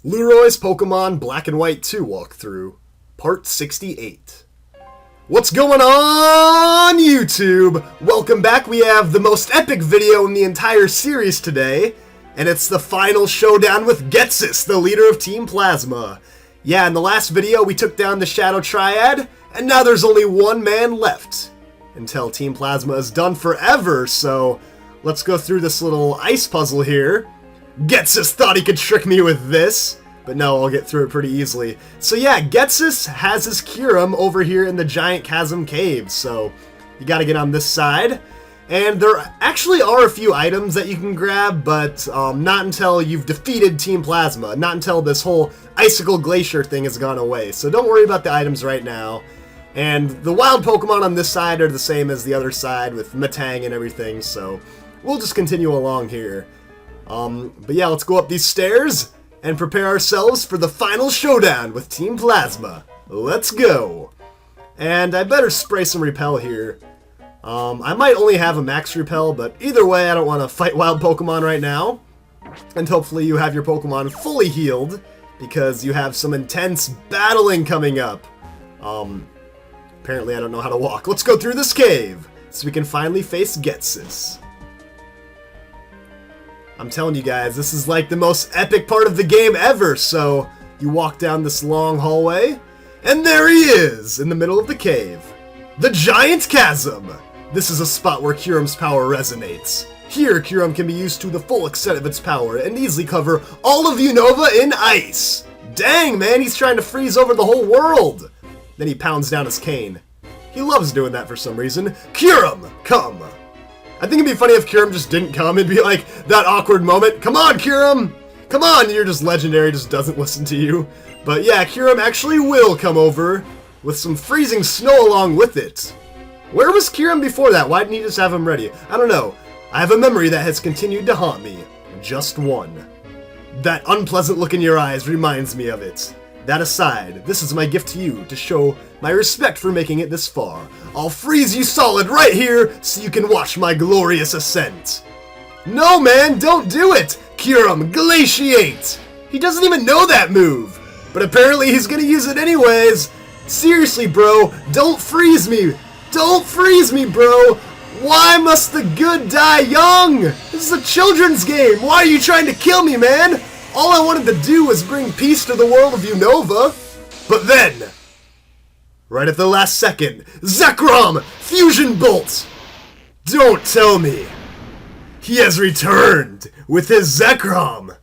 Lueroi's Pokemon Black and White 2 walkthrough, Part 68. What's going on, YouTube? Welcome back. We have the most epic video in the entire series today, and it's the final showdown with Ghetsis, the leader of Team Plasma. Yeah, in the last video we took down the Shadow Triad, and now there's only one man left until Team Plasma is done forever, so let's go through this little ice puzzle here. Ghetsis thought he could trick me with this, but no, I'll get through it pretty easily. So yeah, Ghetsis has his Kyurem over here in the Giant Chasm cave, so you gotta get on this side. And there actually are a few items that you can grab, but not until you've defeated Team Plasma, not until this whole Icicle Glacier thing has gone away. So don't worry about the items right now. And the wild Pokemon on this side are the same as the other side with Metang and everything, so we'll just continue along here. But yeah, let's go up these stairs and prepare ourselves for the final showdown with Team Plasma. Let's go! And I better spray some repel here. I might only have a max repel, but either way, I don't want to fight wild Pokemon right now. And hopefully you have your Pokemon fully healed, because you have some intense battling coming up. Apparently I don't know how to walk. Let's go through this cave, so we can finally face Ghetsis. I'm telling you guys, this is like the most epic part of the game ever, so you walk down this long hallway, and there he is, in the middle of the cave. The Giant Chasm! This is a spot where Kyurem's power resonates. Here, Kyurem can be used to the full extent of its power, and easily cover all of Unova in ice! Dang, man, he's trying to freeze over the whole world! Then he pounds down his cane. He loves doing that for some reason. Kyurem, come! I think it'd be funny if Kyurem just didn't come. It'd be like that awkward moment. Come on, Kyurem! Come on! You're just legendary, just doesn't listen to you. But yeah, Kyurem actually will come over with some freezing snow along with it. Where was Kyurem before that? Why didn't he just have him ready? I don't know. I have a memory that has continued to haunt me. Just one. That unpleasant look in your eyes reminds me of it. That aside, this is my gift to you to show my respect for making it this far. I'll freeze you solid right here so you can watch my glorious ascent. No, man, don't do it! Kyurem, glaciate! He doesn't even know that move, but apparently he's gonna use it anyways. Seriously, bro, don't freeze me! Don't freeze me, bro! Why must the good die young? This is a children's game. Why are you trying to kill me, man? All I wanted to do was bring peace to the world of Unova. But then, right at the last second, Zekrom! Fusion Bolt! Don't tell me! He has returned with his Zekrom!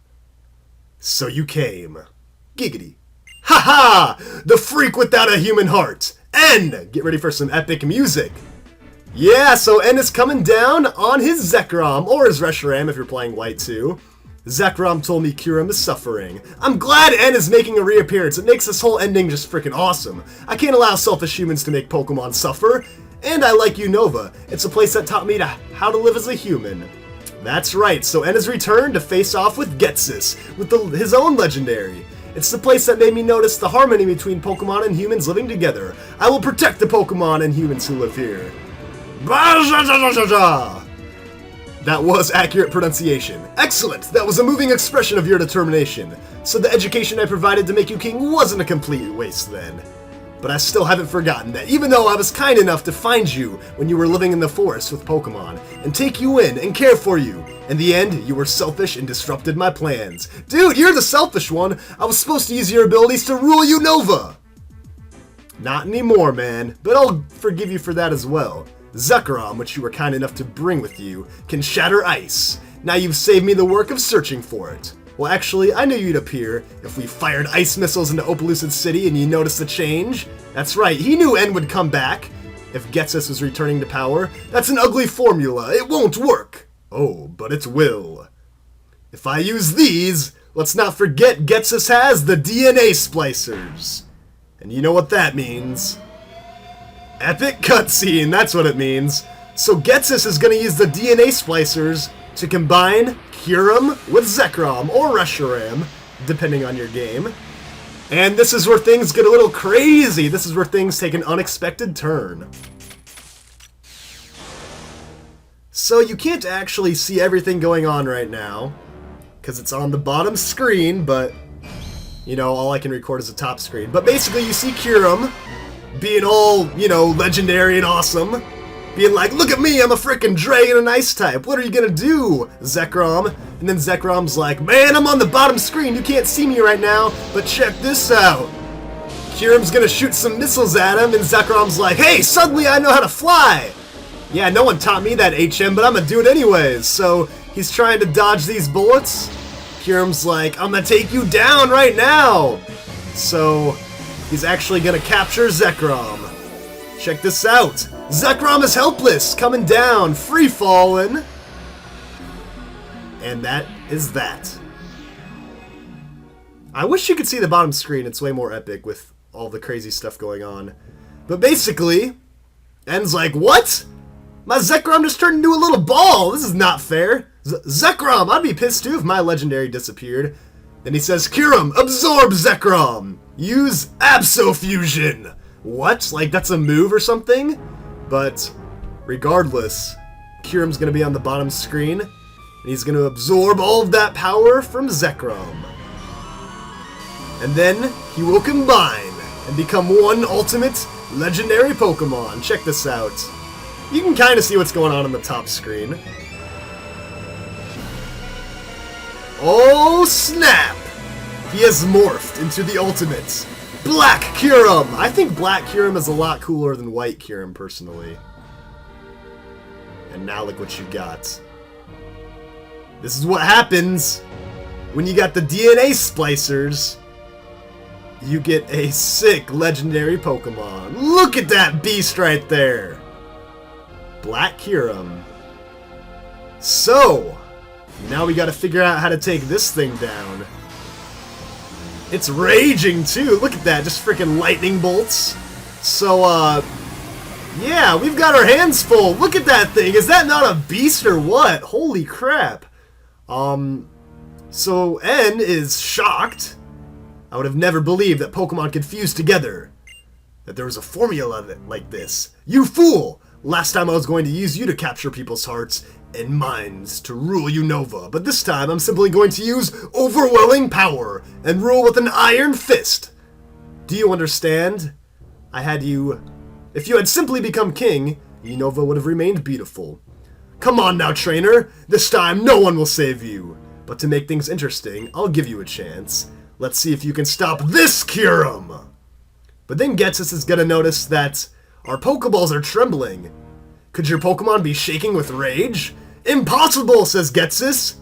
So you came. Giggity. Haha! The freak without a human heart! N! Get ready for some epic music. Yeah, so N is coming down on his Zekrom, or his Reshiram if you're playing White 2. Zekrom told me Kyurem is suffering. I'm glad N is making a reappearance. It makes this whole ending just freaking awesome. I can't allow selfish humans to make Pokemon suffer. And I like Unova. It's a place that taught me how to live as a human. That's right, so N has returned to face off with Ghetsis, with his own legendary. It's the place that made me notice the harmony between Pokemon and humans living together. I will protect the Pokemon and humans who live here. That was accurate pronunciation. Excellent! That was a moving expression of your determination. So the education I provided to make you king wasn't a complete waste then. But I still haven't forgotten that even though I was kind enough to find you when you were living in the forest with Pokemon, and take you in and care for you, in the end, you were selfish and disrupted my plans. Dude, you're the selfish one! I was supposed to use your abilities to rule Unova! Not anymore, man, but I'll forgive you for that as well. Zekrom, which you were kind enough to bring with you, can shatter ice. Now you've saved me the work of searching for it. Well, actually, I knew you'd appear if we fired ice missiles into Opelucid City and you noticed the change. That's right, he knew N would come back. If Ghetsis was returning to power, that's an ugly formula. It won't work. Oh, but it will. If I use these, let's not forget Ghetsis has the DNA splicers. And you know what that means. Epic cutscene, that's what it means. So Ghetsis is going to use the DNA splicers to combine Kyurem with Zekrom or Reshiram, depending on your game. And this is where things get a little crazy. This is where things take an unexpected turn. So you can't actually see everything going on right now, because it's on the bottom screen, but You know, all I can record is the top screen. But basically, you see Kyurem being all, you know, legendary and awesome. Being like, look at me, I'm a frickin' dragon and ice type. What are you gonna do, Zekrom? And then Zekrom's like, man, I'm on the bottom screen. You can't see me right now, but check this out. Kyurem's gonna shoot some missiles at him, and Zekrom's like, hey, suddenly I know how to fly. Yeah, no one taught me that, HM, but I'm gonna do it anyways. So he's trying to dodge these bullets. Kyurem's like, I'm gonna take you down right now. So he's actually gonna capture Zekrom. Check this out. Zekrom is helpless, coming down, free falling. And that is that. I wish you could see the bottom screen. It's way more epic with all the crazy stuff going on. But basically, En's like, what? My Zekrom just turned into a little ball. This is not fair. Zekrom, I'd be pissed too if my legendary disappeared. Then he says, Kyurem, absorb Zekrom. Use Abso-Fusion. What? Like that's a move or something? But regardless, Kyurem's going to be on the bottom screen, and he's going to absorb all of that power from Zekrom. And then he will combine and become one ultimate legendary Pokemon. Check this out. You can kind of see what's going on the top screen. Oh snap! He has morphed into the ultimate Black Kyurem! I think Black Kyurem is a lot cooler than White Kyurem, personally. And now look what you got. This is what happens when you got the DNA splicers. You get a sick legendary Pokemon. Look at that beast right there! Black Kyurem. So, now we gotta figure out how to take this thing down. It's raging too. Look at that, just freaking lightning bolts. So, yeah, we've got our hands full. Look at that thing. Is that not a beast or what? Holy crap. So N is shocked. I would have never believed that Pokemon could fuse together. That there was a formula of it like this. You fool! Last time I was going to use you to capture people's hearts and minds to rule Unova, but this time I'm simply going to use overwhelming power and rule with an iron fist. Do you understand? If you had simply become king, Unova would have remained beautiful. Come on now, trainer. This time no one will save you. But to make things interesting, I'll give you a chance. Let's see if you can stop this Kyurem. But then Ghetsis is gonna notice that our Pokeballs are trembling. Could your Pokemon be shaking with rage? Impossible, says Ghetsis.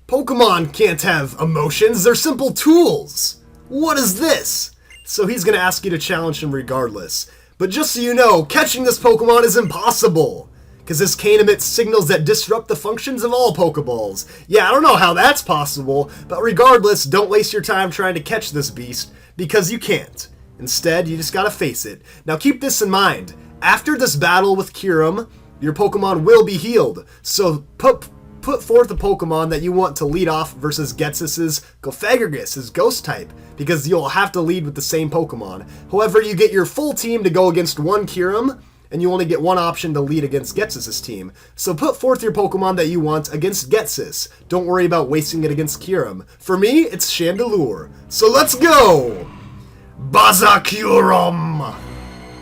Pokemon can't have emotions, they're simple tools. What is this? So he's gonna ask you to challenge him regardless. But just so you know, catching this Pokemon is impossible. Because this cane emits signals that disrupt the functions of all Pokeballs. Yeah, I don't know how that's possible, but regardless, don't waste your time trying to catch this beast, because you can't. Instead, you just gotta face it. Now keep this in mind. After this battle with Kyurem, your Pokemon will be healed. So put forth a Pokemon that you want to lead off versus Ghetsis' Gofagrigus, his Ghost type, because you'll have to lead with the same Pokemon. However, you get your full team to go against one Kyurem, and you only get one option to lead against Ghetsis' team. So put forth your Pokemon that you want against Ghetsis. Don't worry about wasting it against Kyurem. For me, it's Chandelure. So let's go! Black Kyurem!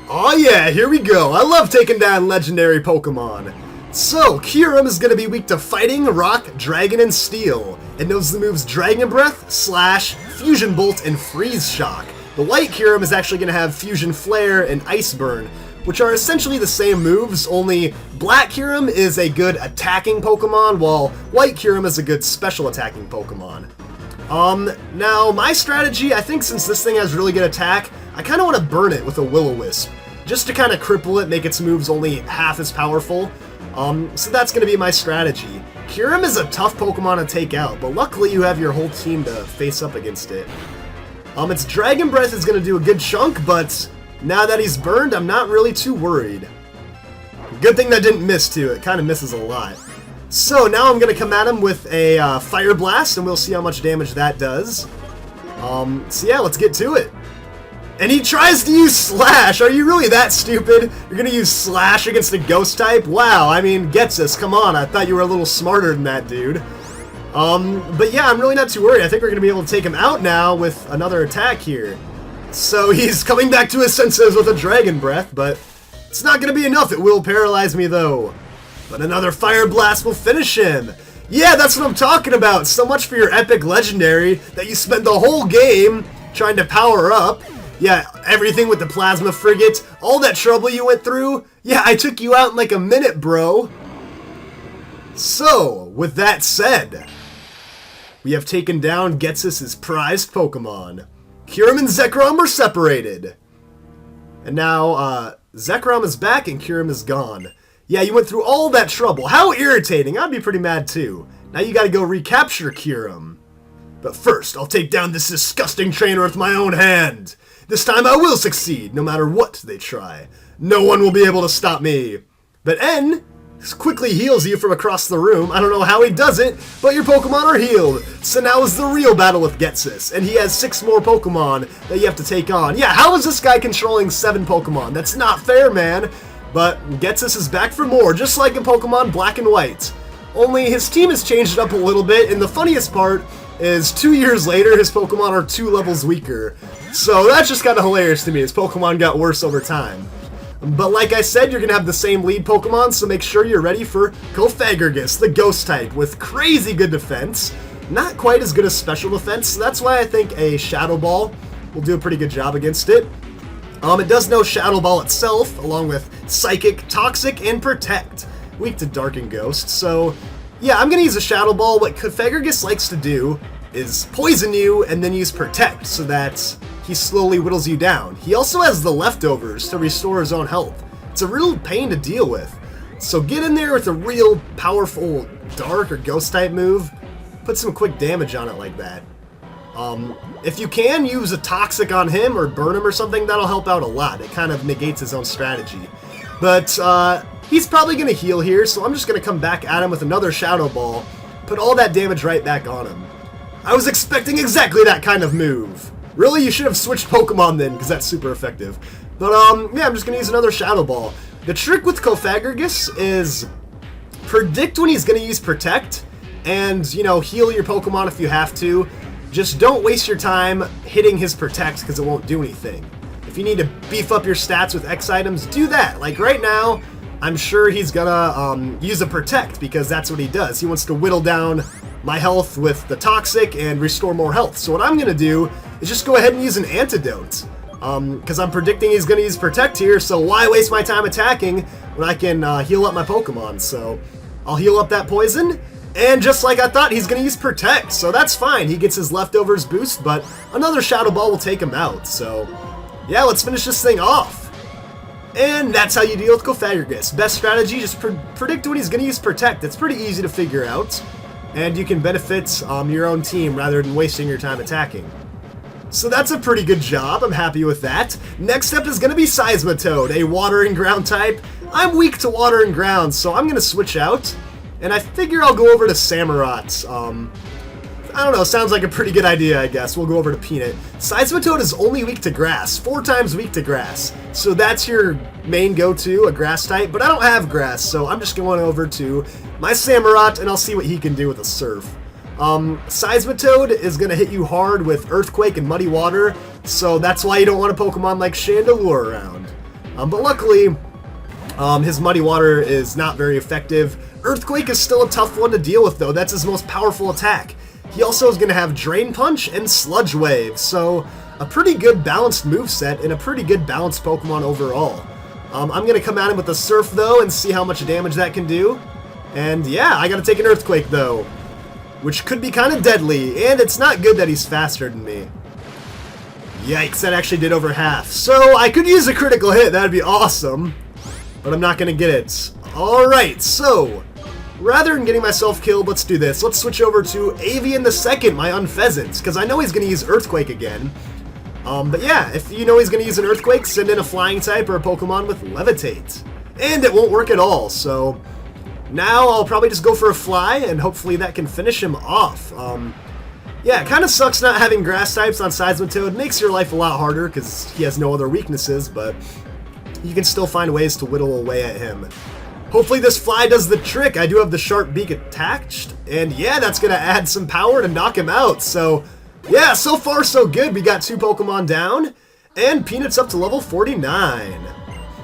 Oh yeah, here we go. I love taking down legendary Pokemon. So, Kyurem is going to be weak to Fighting, Rock, Dragon, and Steel. It knows the moves Dragon Breath, Slash, Fusion Bolt, and Freeze Shock. The White Kyurem is actually going to have Fusion Flare and Ice Burn, which are essentially the same moves, only Black Kyurem is a good attacking Pokemon, while White Kyurem is a good special attacking Pokemon. Now, my strategy, I think since this thing has really good attack, I kind of want to burn it with a Will-O-Wisp, just to kind of cripple it, make its moves only half as powerful. So that's going to be my strategy. Kyurem is a tough Pokemon to take out, but luckily you have your whole team to face up against it. Its Dragon Breath is going to do a good chunk, but now that he's burned, I'm not really too worried. Good thing that didn't miss, too. It kind of misses a lot. So now I'm going to come at him with a Fire Blast, and we'll see how much damage that does. So yeah, let's get to it. And he tries to use Slash! Are you really that stupid? You're gonna use Slash against a Ghost type? Wow, I mean, Ghetsis, come on, I thought you were a little smarter than that, dude. But yeah, I'm really not too worried. I think we're going to be able to take him out now with another attack here. So he's coming back to his senses with a Dragon Breath, but it's not going to be enough. It will paralyze me, though. But another Fire Blast will finish him. Yeah, that's what I'm talking about. So much for your epic legendary that you spent the whole game trying to power up. Yeah, everything with the Plasma Frigate, all that trouble you went through. Yeah, I took you out in like a minute, bro. So, with that said, we have taken down Ghetsis' prized Pokemon. Kyurem and Zekrom are separated. And now, Zekrom is back and Kyurem is gone. Yeah, you went through all that trouble. How irritating. I'd be pretty mad too. Now you gotta go recapture Kyurem. But first, I'll take down this disgusting trainer with my own hand. This time I will succeed, no matter what they try. No one will be able to stop me. But N quickly heals you from across the room. I don't know how he does it, but your Pokemon are healed. So now is the real battle with Ghetsis, and he has 6 more Pokemon that you have to take on. Yeah, how is this guy controlling 7 Pokemon? That's not fair, man. But Ghetsis is back for more, just like in Pokemon Black and White. Only his team has changed it up a little bit, and the funniest part is 2 years later, his Pokemon are 2 levels weaker. So that's just kind of hilarious to me. His Pokemon got worse over time. But like I said, you're going to have the same lead Pokemon, so make sure you're ready for Cofagrigus, the Ghost type, with crazy good defense. Not quite as good as special defense, so that's why I think a Shadow Ball will do a pretty good job against it. It does know Shadow Ball itself, along with Psychic, Toxic, and Protect. Weak to Dark and Ghost, so yeah, I'm going to use a Shadow Ball. What Cofagrigus likes to do is poison you and then use Protect, so that he slowly whittles you down. He also has the leftovers to restore his own health. It's a real pain to deal with. So get in there with a real powerful Dark or Ghost type move. Put some quick damage on it like that. If you can, use a Toxic on him or burn him or something, that'll help out a lot. It kind of negates his own strategy. But he's probably going to heal here, so I'm just going to come back at him with another Shadow Ball. Put all that damage right back on him. I was expecting exactly that kind of move. Really, you should have switched Pokemon then, because that's super effective. But, yeah, I'm just going to use another Shadow Ball. The trick with Cofagrigus is predict when he's going to use Protect, and, you know, heal your Pokemon if you have to. Just don't waste your time hitting his Protect, because it won't do anything. If you need to beef up your stats with X items, do that. Like, right now, I'm sure he's going to use a Protect, because that's what he does. He wants to whittle down my health with the Toxic and restore more health. So what I'm going to do is just go ahead and use an Antidote. Because I'm predicting he's going to use Protect here, so why waste my time attacking when I can heal up my Pokemon? So I'll heal up that poison, and just like I thought, he's going to use Protect, so that's fine. He gets his leftovers boost, but another Shadow Ball will take him out. So yeah, let's finish this thing off. And that's how you deal with Cofagrigus. Best strategy, just predict when he's going to use Protect. It's pretty easy to figure out, and you can benefit your own team rather than wasting your time attacking. So that's a pretty good job. I'm happy with that. Next up is going to be Seismitoad, a Water and Ground type. I'm weak to Water and Ground, so I'm going to switch out. And I figure I'll go over to Samurott. I don't know, sounds like a pretty good idea, I guess. We'll go over to Peanut. Seismitoad is only weak to Grass, 4 times weak to Grass. So that's your main go-to, a Grass type. But I don't have Grass, so I'm just going over to my Samurott, and I'll see what he can do with a Surf. Seismitoad is going to hit you hard with Earthquake and Muddy Water, so that's why you don't want a Pokemon like Chandelure around. But luckily, his Muddy Water is not very effective. Earthquake is still a tough one to deal with, though. That's his most powerful attack. He also is going to have Drain Punch and Sludge Wave, so a pretty good balanced moveset and a pretty good balanced Pokemon overall. I'm going to come at him with a Surf, though, and see how much damage that can do. And yeah, I got to take an Earthquake, though, which could be kind of deadly, and it's not good that he's faster than me. Yikes, that actually did over half. So I could use a critical hit, that'd be awesome, but I'm not going to get it. Alright, so rather than getting myself killed, let's do this. Let's switch over to Avian the Second, my Unpheasant, because I know he's going to use Earthquake again. But yeah, if you know he's going to use an Earthquake, send in a Flying type or a Pokemon with Levitate. And it won't work at all, so now I'll probably just go for a Fly, and hopefully that can finish him off. Yeah, it kind of sucks not having Grass types on Seismitoad. It makes your life a lot harder because he has no other weaknesses, but you can still find ways to whittle away at him. Hopefully this fly does the trick. I do have the sharp beak attached, and yeah, that's gonna add some power to knock him out. So yeah, so far so good. We got 2 Pokemon down, and Peanut's up to level 49.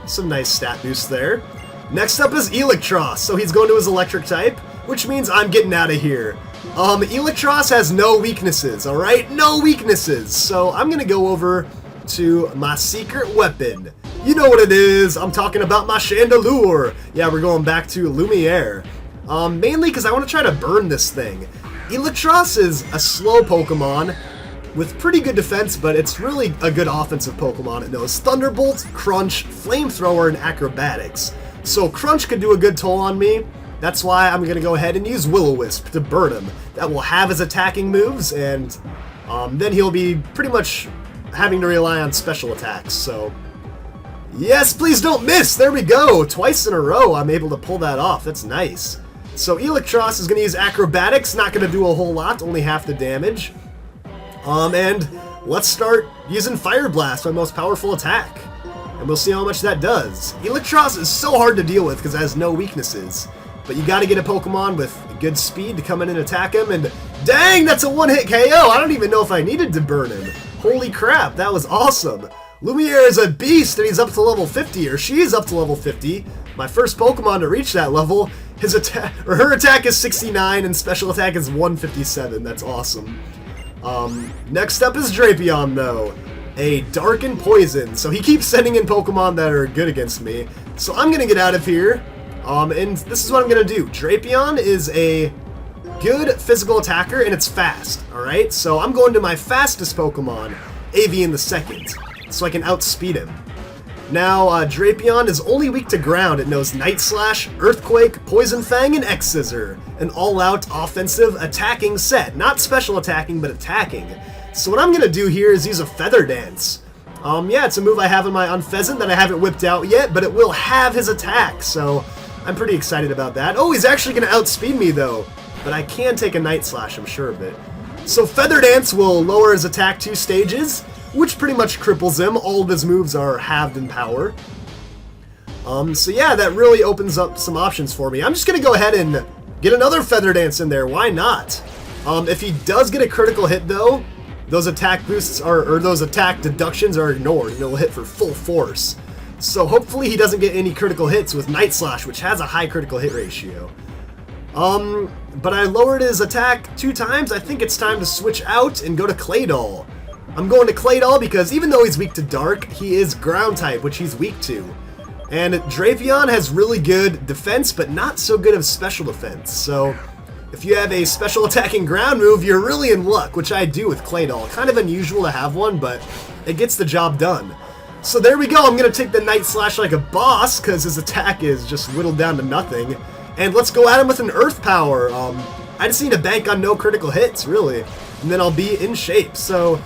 Some nice stat boost there. Next up is Eelektross, so he's going to his electric type, which means I'm getting out of here. Eelektross has no weaknesses, alright? No weaknesses! So I'm gonna go over to my secret weapon. You know what it is, I'm talking about my Chandelure. Yeah, we're going back to Lumiere. Mainly because I want to try to burn this thing. Eelektross is a slow Pokemon with pretty good defense, but it's really a good offensive Pokemon. It knows Thunderbolt, Crunch, Flamethrower, and Acrobatics. So Crunch could do a good toll on me. That's why I'm going to go ahead and use Will-O-Wisp to burn him. That will have his attacking moves, and then he'll be pretty much having to rely on special attacks. So yes, please don't miss! There we go! Twice in a row I'm able to pull that off. That's nice. So Eelektross is going to use Acrobatics, not going to do a whole lot, only half the damage. And let's start using Fire Blast, my most powerful attack. And we'll see how much that does. Eelektross is so hard to deal with because it has no weaknesses. But you got to get a Pokemon with good speed to come in and attack him, and dang, that's a one-hit KO! I don't even know if I needed to burn him. Holy crap, that was awesome. Lumiere is a beast, and he's up to level 50, or she's up to level 50. My first Pokemon to reach that level. His attack, or her attack is 69, and special attack is 157. That's awesome. Next up is Drapion, though. A Dark and Poison. So he keeps sending in Pokemon that are good against me. So I'm gonna get out of here. And this is what I'm gonna do. Drapion is a good physical attacker, and it's fast. Alright, so I'm going to my fastest Pokemon, Avian the second, so I can outspeed him. Now, Drapion is only weak to ground. It knows Night Slash, Earthquake, Poison Fang, and X-Scissor. An all-out offensive attacking set. Not special attacking, but attacking. So what I'm going to do here is use a Feather Dance. Yeah, it's a move I have in my Unfezant that I haven't whipped out yet, but it will have his attack, so I'm pretty excited about that. Oh, he's actually going to outspeed me, though. But I can take a Night Slash, I'm sure of it. So Feather Dance will lower his attack 2 stages, which pretty much cripples him. All of his moves are halved in power. So yeah, that really opens up some options for me. I'm just going to go ahead and get another Feather Dance in there. Why not? If he does get a critical hit, though, those attack boosts or those attack deductions are ignored, and it'll hit for full force. So hopefully he doesn't get any critical hits with Night Slash, which has a high critical hit ratio. But I lowered his attack 2 times. I think it's time to switch out and go to Claydol. I'm going to Claydol because even though he's weak to Dark, he is Ground type, which he's weak to. And Drapion has really good defense, but not so good of special defense. So if you have a special attacking ground move, you're really in luck, which I do with Claydol. Kind of unusual to have one, but it gets the job done. So there we go. I'm going to take the Night Slash like a boss because his attack is just whittled down to nothing. And let's go at him with an Earth Power. I just need to bank on no critical hits, really. And then I'll be in shape. So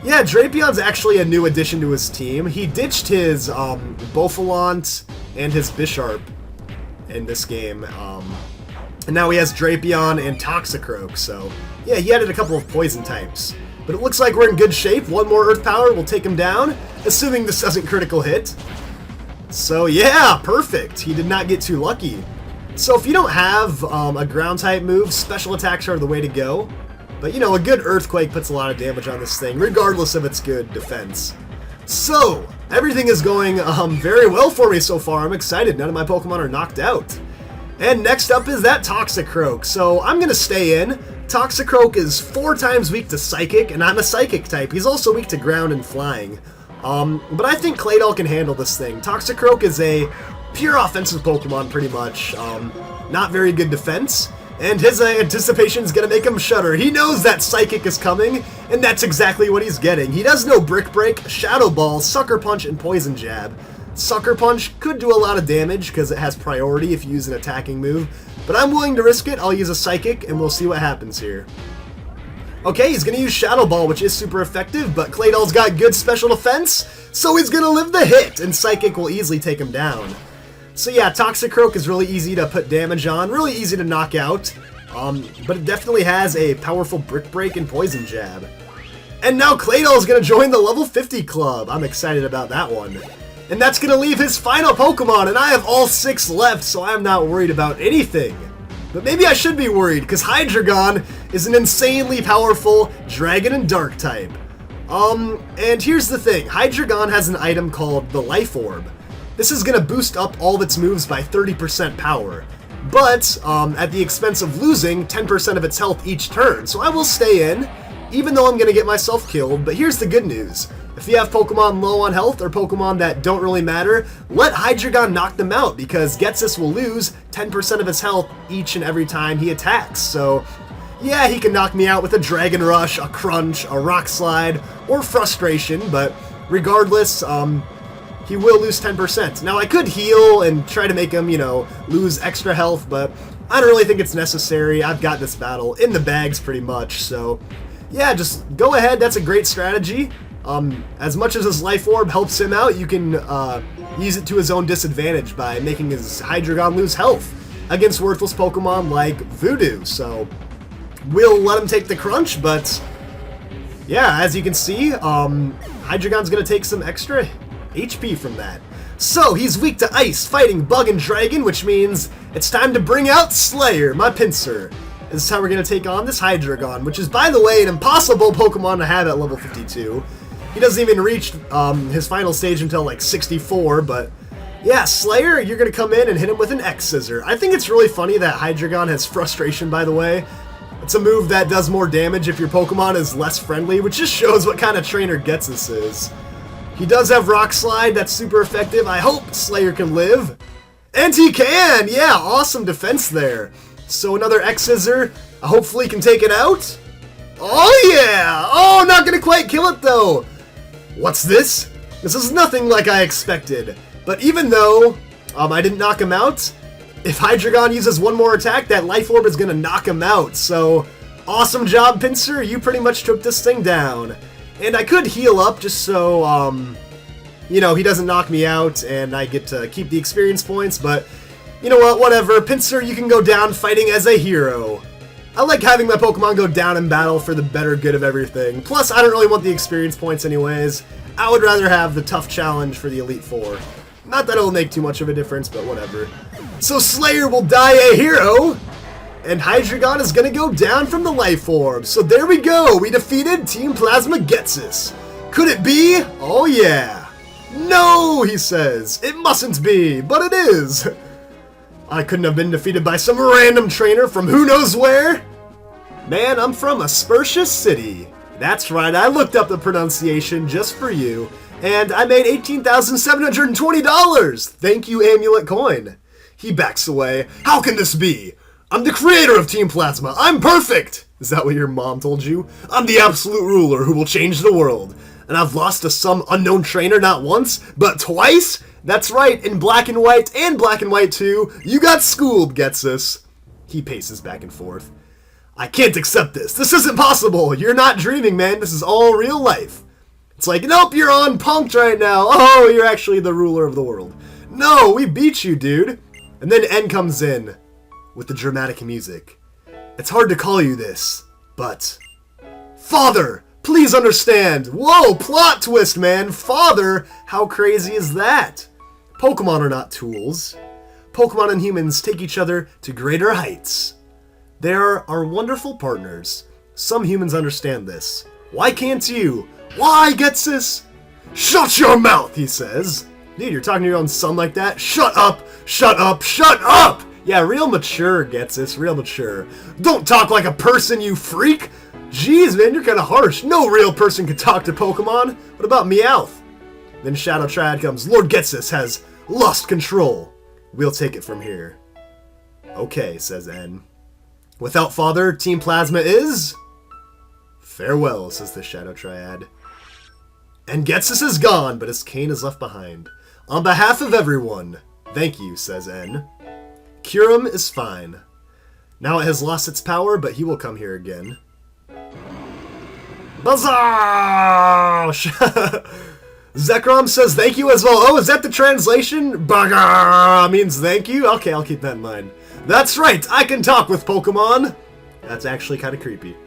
yeah, Drapion's actually a new addition to his team. He ditched his Bouffalant and his Bisharp in this game. And now he has Drapion and Toxicroak. So yeah, he added a couple of poison types. But it looks like we're in good shape. One more Earth Power will take him down, assuming this doesn't critical hit. So yeah, perfect. He did not get too lucky. So if you don't have a ground type move, special attacks are the way to go. But you know, a good Earthquake puts a lot of damage on this thing, regardless of its good defense. So, everything is going very well for me so far. I'm excited. None of my Pokemon are knocked out. And next up is that Toxicroak. So I'm going to stay in. Toxicroak is 4 times weak to Psychic, and I'm a Psychic type. He's also weak to Ground and Flying. But I think Claydol can handle this thing. Toxicroak is a pure offensive Pokemon, pretty much. Not very good defense. And his anticipation is going to make him shudder. He knows that Psychic is coming, and that's exactly what he's getting. He does know Brick Break, Shadow Ball, Sucker Punch, and Poison Jab. Sucker Punch could do a lot of damage because it has priority if you use an attacking move, but I'm willing to risk it. I'll use a Psychic, and we'll see what happens here. Okay, he's going to use Shadow Ball, which is super effective, but Claydol's got good special defense, so he's going to live the hit, and Psychic will easily take him down. So yeah, Toxicroak is really easy to put damage on, really easy to knock out, but it definitely has a powerful Brick Break and Poison Jab. And now Claydol is going to join the level 50 club. I'm excited about that one. And that's going to leave his final Pokemon, and I have all 6 left, so I'm not worried about anything. But maybe I should be worried, because Hydreigon is an insanely powerful Dragon and Dark type. And here's the thing. Hydreigon has an item called the Life Orb. This is going to boost up all of its moves by 30% power. But, at the expense of losing 10% of its health each turn. So I will stay in, even though I'm going to get myself killed. But here's the good news. If you have Pokemon low on health or Pokemon that don't really matter, let Hydreigon knock them out, because Ghetsis will lose 10% of his health each and every time he attacks. So, yeah, he can knock me out with a Dragon Rush, a Crunch, a Rock Slide, or Frustration, but regardless, he will lose 10%. Now, I could heal and try to make him, lose extra health, but I don't really think it's necessary. I've got this battle in the bags pretty much, so yeah, just go ahead. That's a great strategy. As much as his Life Orb helps him out, you can use it to his own disadvantage by making his Hydreigon lose health against worthless Pokemon like Voodoo. So we'll let him take the Crunch, but yeah, as you can see, Hydreigon's going to take some extra HP from that. So he's weak to Ice, fighting Bug and Dragon, which means it's time to bring out Slayer, my pincer. This is how we're going to take on this Hydreigon, which is, by the way, an impossible Pokemon to have at level 52. He doesn't even reach his final stage until like 64, but yeah, Slayer, you're going to come in and hit him with an X-Scissor. I think it's really funny that Hydreigon has Frustration, by the way. It's a move that does more damage if your Pokemon is less friendly, which just shows what kind of trainer Ghetsis is. He does have Rock Slide, that's super effective. I hope Slayer can live. And he can! Yeah, awesome defense there. So another X-Scissor, hopefully can take it out. Oh yeah! Oh, not gonna quite kill it though! What's this? This is nothing like I expected. But even though I didn't knock him out, if Hydreigon uses one more attack, that Life Orb is gonna knock him out. So, awesome job, Pincer. You pretty much took this thing down. And I could heal up just so, he doesn't knock me out and I get to keep the experience points, but you know what, whatever. Pincer, you can go down fighting as a hero. I like having my Pokemon go down in battle for the better good of everything. Plus, I don't really want the experience points anyways. I would rather have the tough challenge for the Elite Four. Not that it'll make too much of a difference, but whatever. So Slayer will die a hero, and Hydreigon is going to go down from the Life Orb. So there we go. We defeated Team Plasma Ghetsis. Could it be? Oh yeah. No, he says. It mustn't be, but it is. I couldn't have been defeated by some random trainer from who knows where. Man, I'm from Aspertius City. That's right, I looked up the pronunciation just for you, and I made $18,720. Thank you, Amulet Coin. He backs away. How can this be? I'm the creator of Team Plasma. I'm perfect. Is that what your mom told you? I'm the absolute ruler who will change the world. And I've lost to some unknown trainer not once, but twice? That's right, in Black and White and Black and White 2, you got schooled, Ghetsis. He paces back and forth. I can't accept this. This isn't possible. You're not dreaming, man. This is all real life. It's like, nope, you're on punked right now. Oh, you're actually the ruler of the world. No, we beat you, dude. And then N comes in with the dramatic music. It's hard to call you this, but... Father! Please understand. Whoa, plot twist, man. Father? How crazy is that? Pokemon are not tools. Pokemon and humans take each other to greater heights. They are our wonderful partners. Some humans understand this. Why can't you? Why, Ghetsis? Shut your mouth, he says. Dude, you're talking to your own son like that? Shut up! Shut up! Shut up! Yeah, real mature, Ghetsis. Real mature. Don't talk like a person, you freak! Jeez, man, you're kind of harsh. No real person can talk to Pokemon. What about Meowth? Then Shadow Triad comes. Lord Ghetsis has lost control. We'll take it from here. Okay, says N. Without Father, Team Plasma is... Farewell, says the Shadow Triad. And Ghetsis is gone, but his cane is left behind. On behalf of everyone, thank you, says N. Kyurem is fine. Now it has lost its power, but he will come here again. Bazash! Zekrom says thank you as well. Oh, is that the translation? Bagar means thank you? Okay, I'll keep that in mind. That's right, I can talk with Pokemon. That's actually kind of creepy.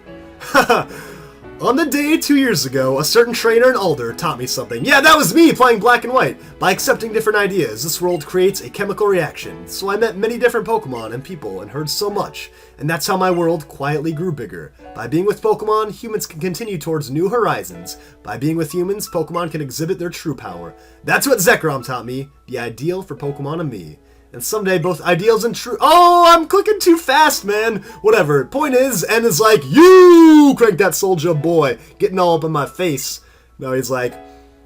On the day 2 years ago, a certain trainer in Alder taught me something. Yeah, that was me playing Black and White. By accepting different ideas, this world creates a chemical reaction. So I met many different Pokemon and people and heard so much. And that's how my world quietly grew bigger. By being with Pokemon, humans can continue towards new horizons. By being with humans, Pokemon can exhibit their true power. That's what Zekrom taught me, the ideal for Pokemon and me. And someday both ideals and true— Oh, I'm clicking too fast, man. Whatever. Point is, N is like, you crank that soldier boy, getting all up in my face. No, he's like,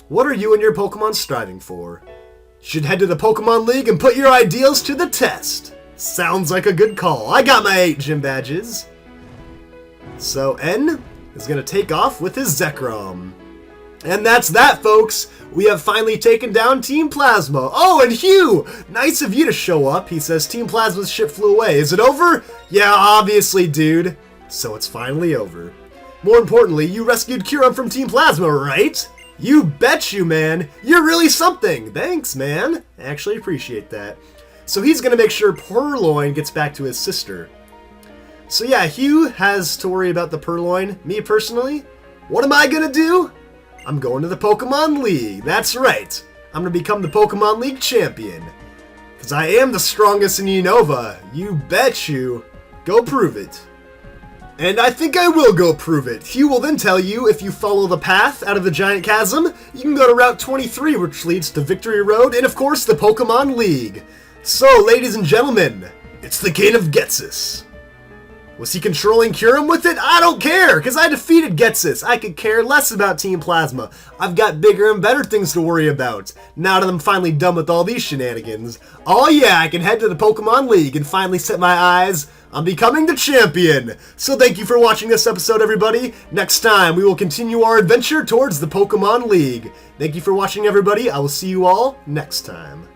what are you and your Pokemon striving for? You should head to the Pokemon League and put your ideals to the test. Sounds like a good call. I got my 8 gym badges. So N is gonna take off with his Zekrom. And that's that, folks. We have finally taken down Team Plasma. Oh, and Hugh! Nice of you to show up. He says Team Plasma's ship flew away. Is it over? Yeah, obviously, dude. So it's finally over. More importantly, you rescued Kyurem from Team Plasma, right? You bet you, man. You're really something. Thanks, man. I actually appreciate that. So he's gonna make sure Purloin gets back to his sister. So yeah, Hugh has to worry about the Purloin. Me personally, what am I gonna do? I'm going to the Pokemon League. That's right. I'm going to become the Pokemon League champion. Because I am the strongest in Unova. You bet you. Go prove it. And I think I will go prove it. Hugh will then tell you if you follow the path out of the Giant Chasm, you can go to Route 23, which leads to Victory Road, and of course the Pokemon League. So, ladies and gentlemen, it's the King of Ghetsis. Was he controlling Kyurem with it? I don't care, because I defeated Ghetsis. I could care less about Team Plasma. I've got bigger and better things to worry about. Now that I'm finally done with all these shenanigans. Oh yeah, I can head to the Pokemon League and finally set my eyes on becoming the champion. So thank you for watching this episode, everybody. Next time, we will continue our adventure towards the Pokemon League. Thank you for watching, everybody. I will see you all next time.